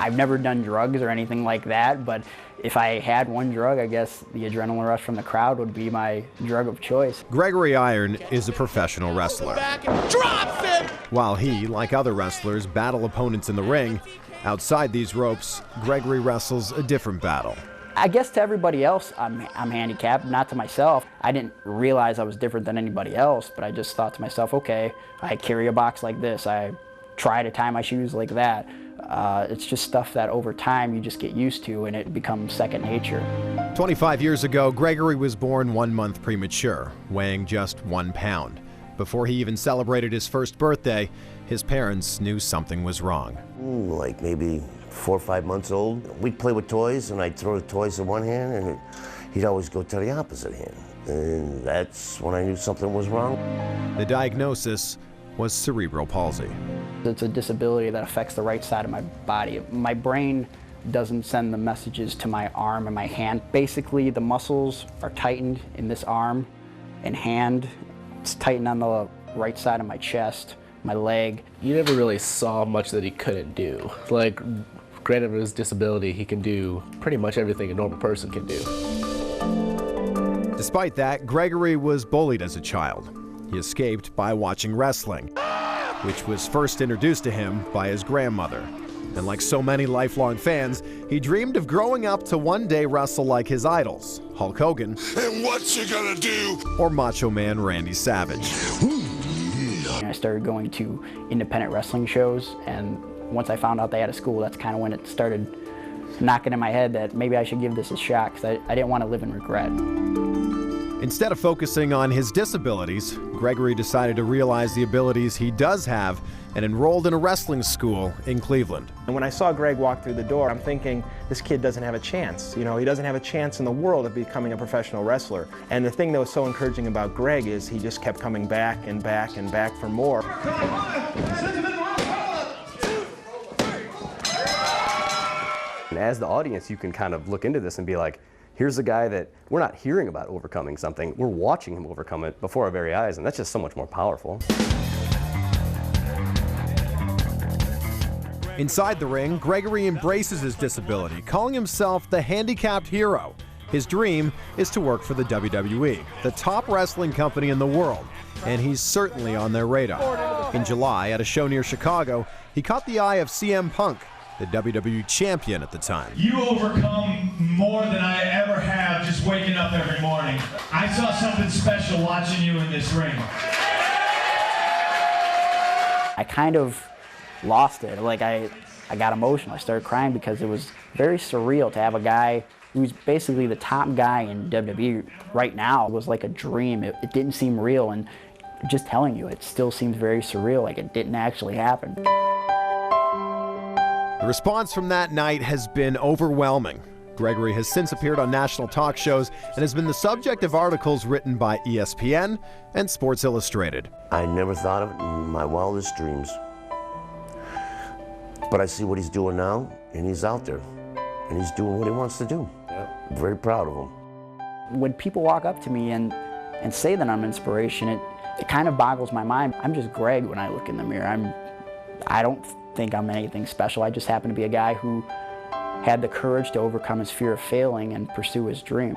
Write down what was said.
I've never done drugs or anything like that, but if I had one drug, I guess the adrenaline rush from the crowd would be my drug of choice. Gregory Iron is a professional wrestler. Drops it! While he, like other wrestlers, battle opponents in the ring, outside these ropes, Gregory wrestles a different battle. I guess to everybody else, I'm handicapped, not to myself. I didn't realize I was different than anybody else, but I just thought to myself, okay, I carry a box like this, I try to tie my shoes like that. It's just stuff that over time you just get used to and it becomes second nature. 25 years ago, Gregory was born 1 month premature, weighing just 1 pound. Before he even celebrated his first birthday, his parents knew something was wrong. Like maybe 4 or 5 months old. We'd play with toys and I'd throw the toys in one hand and he'd always go to the opposite hand. And that's when I knew something was wrong. The diagnosis was cerebral palsy. It's a disability that affects the right side of my body. My brain doesn't send the messages to my arm and my hand. Basically, the muscles are tightened in this arm and hand. It's tightened on the right side of my chest, my leg. You never really saw much that he couldn't do. Like, granted with his disability, he can do pretty much everything a normal person can do. Despite that, Gregory was bullied as a child. He escaped by watching wrestling, which was first introduced to him by his grandmother. And like so many lifelong fans, he dreamed of growing up to one day wrestle like his idols, Hulk Hogan, And what you gonna do? or Macho Man Randy Savage. I started going to independent wrestling shows, and once I found out they had a school, that's kind of when it started knocking in my head that maybe I should give this a shot, because I didn't want to live in regret. Instead of focusing on his disabilities, Gregory decided to realize the abilities he does have and enrolled in a wrestling school in Cleveland. And when I saw Greg walk through the door, I'm thinking, this kid doesn't have a chance. You know, he doesn't have a chance in the world of becoming a professional wrestler. And the thing that was so encouraging about Greg is he just kept coming back and back and back for more. And as the audience, you can kind of look into this and be like, here's a guy that we're not hearing about overcoming something, we're watching him overcome it before our very eyes, and that's just so much more powerful. Inside the ring, Gregory embraces his disability, calling himself the handicapped hero. His dream is to work for the WWE, the top wrestling company in the world, and he's certainly on their radar. In July, at a show near Chicago, he caught the eye of CM Punk, the WWE champion at the time. You overcome more than I ever have just waking up every morning. I saw something special watching you in this ring. I kind of lost it. Like I got emotional. I started crying because it was very surreal to have a guy who's basically the top guy in WWE right now. It was like a dream. It didn't seem real, and just telling you, it still seems very surreal, like it didn't actually happen. The response from that night has been overwhelming. Gregory has since appeared on national talk shows and has been the subject of articles written by ESPN and Sports Illustrated. I never thought of it in my wildest dreams. But I see what he's doing now, and he's out there, and he's doing what he wants to do. I'm very proud of him. When people walk up to me and say that I'm inspiration, it kind of boggles my mind. I'm just Greg when I look in the mirror. I don't think I'm anything special. I just happen to be a guy who had the courage to overcome his fear of failing and pursue his dream.